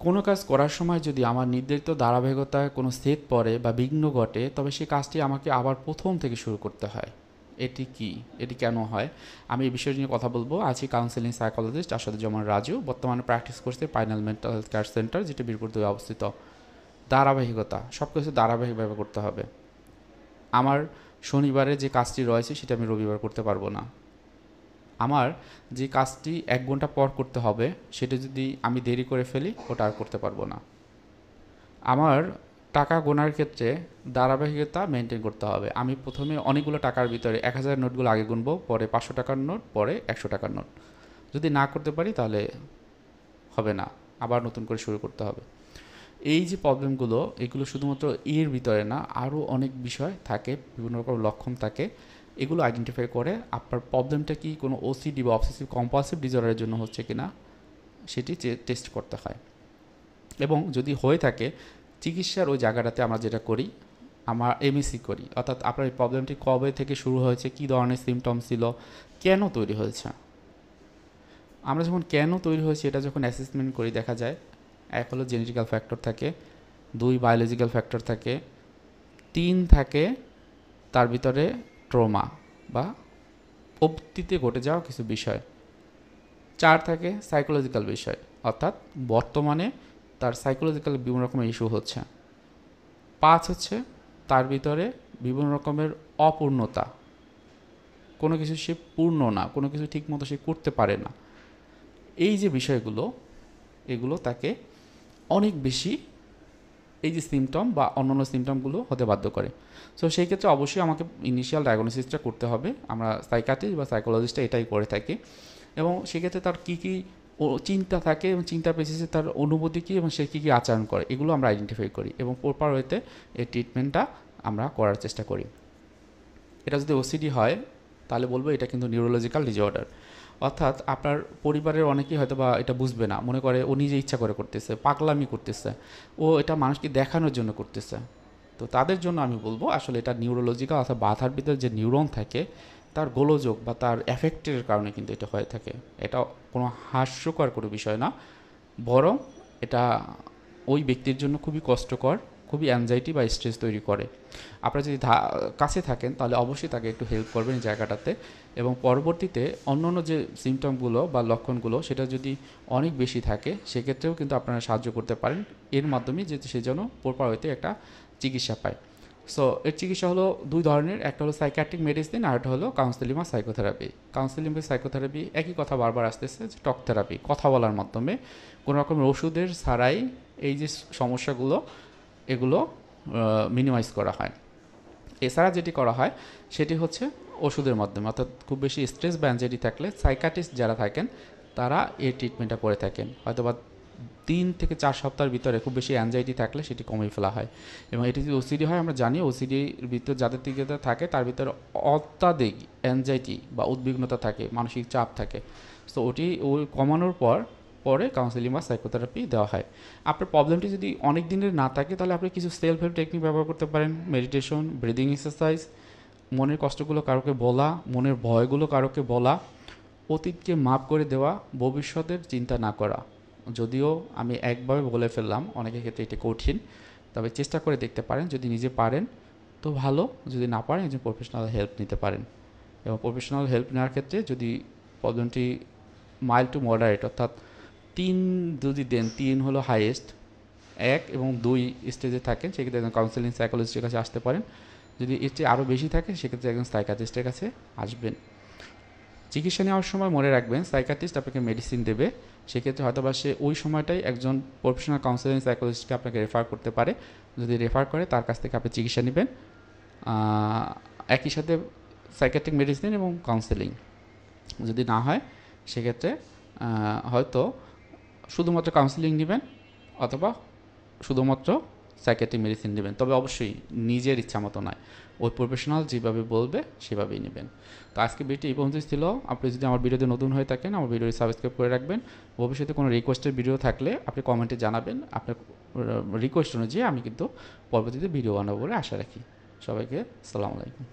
কোনো কাজ করার সময় যদি আমার নির্ধারিত ধারাবাহিকতায় কোনো ছেদ পড়ে বা বিঘ্ন ঘটে, তবে সেই কাজটি আমাকে আবার প্রথম থেকে শুরু করতে হয়। এটি কি? এটি কেন হয়? আমি এই বিষয় নিয়ে কথা বলবো। আছি কাউন্সেলিং সাইকোলজিস্ট আসাদুজ্জামান রাজু, বর্তমানে প্র্যাকটিস করছে পাইনাল মেন্টাল হেলথ কেয়ার সেন্টার, যেটি বীরপুর 2 অবস্থিত। ধারাবাহিকতা, সব কিছু ধারাবাহিকভাবে করতে হবে। আমার শনিবারে যে কাজটি রয়েছে সেটা আমি রবিবার করতে পারবো না। আমার যে কাজটি 1 ঘন্টা পর করতে হবে, সেটা যদি আমি দেরি করে ফেলি, ওটা আর করতে পারবো না। আমার টাকা গোনার ক্ষেত্রে ধারাবাহিকতা মেনটেন করতে হবে। আমি প্রথমে অনেকগুলো টাকার ভিতরে 1000 নোটগুলো আগে গুনবো, পরে 500 টাকার নোট, পরে 100 টাকার নোট। যদি না করতে পারি তাহলে হবে না, আবার নতুন করে শুরু করতে হবে। এই যে প্রবলেমগুলো, এগুলো শুধুমাত্র এর ভিতরে না, আরও অনেক বিষয় থাকে, বিভিন্ন রকম লক্ষণ থাকে। এগুলো আইডেন্টিফাই করে আপনার প্রবলেমটা কি কোনো ওসিডি বা অবসেসিভ কম্পালসিভ ডিসঅর্ডারের জন্য হচ্ছে কি না সেটি টেস্ট করতে হয়। এবং যদি হয়ে থাকে, চিকিৎসার ওই জায়গাটাতে আমরা যেটা করি, আমরা এমএসি করি, অর্থাৎ আপনার এই প্রবলেমটি কবে থেকে শুরু হয়েছে, কী ধরনের সিমটম ছিল, কেন তৈরি হয়েছে। আমরা যখন কেন তৈরি হয়েছে এটা যখন অ্যাসেসমেন্ট করি, দেখা যায় 1 হলো জেনেটিক্যাল ফ্যাক্টর থাকে, 2 বায়োলজিক্যাল ফ্যাক্টর থাকে, 3 থাকে তার ভিতরে ট্রমা বা অতীতে ঘটে যাওয়া কিছু বিষয়, 4 থাকে সাইকোলজিক্যাল বিষয়, অর্থাৎ বর্তমানে তার সাইকোলজিক্যাল বিভিন্ন রকমের ইস্যু হচ্ছে, 5 হচ্ছে তার ভিতরে বিভিন্ন রকমের অপূর্ণতা, কোনো কিছু সে পূর্ণ না, কোনো কিছু ঠিকমতো সে করতে পারে না। এই যে বিষয়গুলো, এগুলো তাকে অনেক বেশি এই যে সিমটম বা অন্যান্য সিমটমগুলো হতে বাধ্য করে। সো সেই ক্ষেত্রে অবশ্যই আমাকে ইনিশিয়াল ডায়াগনোসিসটা করতে হবে। আমরা সাইকিয়াট্রিস্ট বা সাইকোলজিস্টটা এটাই করে থাকি। এবং সেক্ষেত্রে তার কী কী চিন্তা থাকে এবং চিন্তার বেসিসে তার অনুভূতি কী এবং সে কী কী আচরণ করে, এগুলো আমরা আইডেন্টিফাই করি এবং প্রপার ওয়েতে এই ট্রিটমেন্টটা আমরা করার চেষ্টা করি। এটা যদি ওসিডি হয় তাহলে বলবো এটা কিন্তু নিউরোলজিক্যাল ডিসঅর্ডার। অর্থাৎ আপনার পরিবারের অনেকেই হয়তো বা এটা বুঝবে না, মনে করে ও নিজে ইচ্ছা করে করতেছে, পাগলামি করতেছে, ও এটা মানুষকে দেখানোর জন্য করতেছে। তো তাদের জন্য আমি বলবো আসলে এটা নিউরোলজিক্যাল, অর্থাৎ মাথার ভিতরে যে নিউরন থাকে তার গোলযোগ বা তার এফেক্টের কারণে কিন্তু এটা হয়ে থাকে। এটা কোনো হাস্যকর কোনো বিষয় না, বরং এটা ওই ব্যক্তির জন্য খুবই কষ্টকর, খুবই অ্যাংজাইটি বা স্ট্রেস তৈরি করে। আপনারা যদি কাছে থাকেন তাহলে অবশ্যই তাকে একটু হেল্প করবেন এই জায়গাটাতে। এবং পরবর্তীতে অন্য যে সিমটমগুলো বা লক্ষণগুলো সেটা যদি অনেক বেশি থাকে, সেক্ষেত্রেও কিন্তু আপনারা সাহায্য করতে পারেন এর মাধ্যমে, যে সে যেন প্রপার ওয়েতে একটা চিকিৎসা পায়। সো এর চিকিৎসা হলো 2 ধরনের, একটা হলো সাইকিয়াট্রিক মেডিসিন আর একটা হলো কাউন্সেলিং বা সাইকোথেরাপি। কাউন্সেলিং বা সাইকোথেরাপি একই কথা বারবার আসতেছে, যে টক থেরাপি, কথা বলার মাধ্যমে কোনো রকমের ওষুধের ছাড়াই এই যে সমস্যাগুলো এগুলো মিনিমাইজ করা হয়। এছাড়া যেটি করা হয় সেটি হচ্ছে ওষুধের মাধ্যমে, অর্থাৎ খুব বেশি স্ট্রেস বা অ্যাংজাইটি থাকলে সাইকাটিস্ট যারা থাকেন তারা এই ট্রিটমেন্টটা করে থাকেন। হয়তোবা 3 থেকে 4 সপ্তাহের ভিতরে খুব বেশি অ্যাংজাইটি থাকলে সেটি কমিয়ে ফেলা হয়। এবং এটি যদি ওসিডি হয়, আমরা জানি ওসিডির ভিতরে যাদের দিকে থাকে তার ভিতরে অত্যাধিক অ্যাংজাইটি বা উদ্বিগ্নতা থাকে, মানসিক চাপ থাকে। সো ওই কমানোর পরে কাউন্সেলিং বা সাইকোথেরাপি দেওয়া হয়। আপনার প্রবলেমটি যদি অনেক দিনের না থাকে তাহলে আপনি কিছু সেলফ হেল্প টেকনিক ব্যবহার করতে পারেন, মেডিটেশন, ব্রিদিং এক্সারসাইজ, মনের কষ্টগুলো কারোকে বলা, মনের ভয়গুলো কারোকে বলা, অতীতকে মাপ করে দেওয়া, ভবিষ্যতের চিন্তা না করা। যদিও আমি একভাবে বলে ফেললাম, অনেকের ক্ষেত্রে এটা কঠিন, তবে চেষ্টা করে দেখতে পারেন। যদি নিজে পারেন তো ভালো, যদি না পারেন একজন প্রফেশনাল হেল্প নিতে পারেন। এবং প্রফেশনাল হেল্প নেওয়ার ক্ষেত্রে যদি প্রবলেমটি মাইল্ড টু মডারেট, অর্থাৎ 3 যদি দেন, 3 হলো হাইয়েস্ট, 1 এবং 2 স্টেজে থাকেন, সেক্ষেত্রে একজন কাউন্সেলিং সাইকোলজিস্টের কাছে আসতে পারেন। যদি এর চেয়ে আরও বেশি থাকে সেক্ষেত্রে একজন সাইকিয়াট্রিস্টের কাছে আসবেন। চিকিৎসা নেওয়ার সময় মনে রাখবেন সাইকিয়াট্রিস্ট আপনাকে মেডিসিন দেবে, সেক্ষেত্রে হয়তো বা সে ওই সময়টাই একজন প্রফেশনাল কাউন্সেলিং সাইকোলজিস্টকে আপনাকে রেফার করতে পারে। যদি রেফার করে তার কাছ থেকে আপনি চিকিৎসা নেবেন, একই সাথে সাইকিয়াট্রিক মেডিসিন এবং কাউন্সেলিং। যদি না হয় সেক্ষেত্রে হয়তো শুধুমাত্র কাউন্সেলিং নেবেন অথবা শুধুমাত্র সাইকিয়াট্রিক মেডিসিন নেবেন, তবে অবশ্যই নিজের ইচ্ছা মতো নয়, ওই প্রফেশনাল যেভাবে বলবে সেভাবেই নেবেন। তো আজকে ভিডিওটি এই পর্যন্তই ছিল। আপনি যদি আমার ভিডিওতে নতুন হয়ে থাকেন আমার ভিডিওটি সাবস্ক্রাইব করে রাখবেন। ভবিষ্যতে কোনো রিকোয়েস্টের ভিডিও থাকলে আপনি কমেন্টে জানাবেন, আপনার রিকোয়েস্ট অনুযায়ী আমি কিন্তু পরবর্তীতে ভিডিও বানাবো বলে আশা রাখি। সবাইকে আসসালামু আলাইকুম।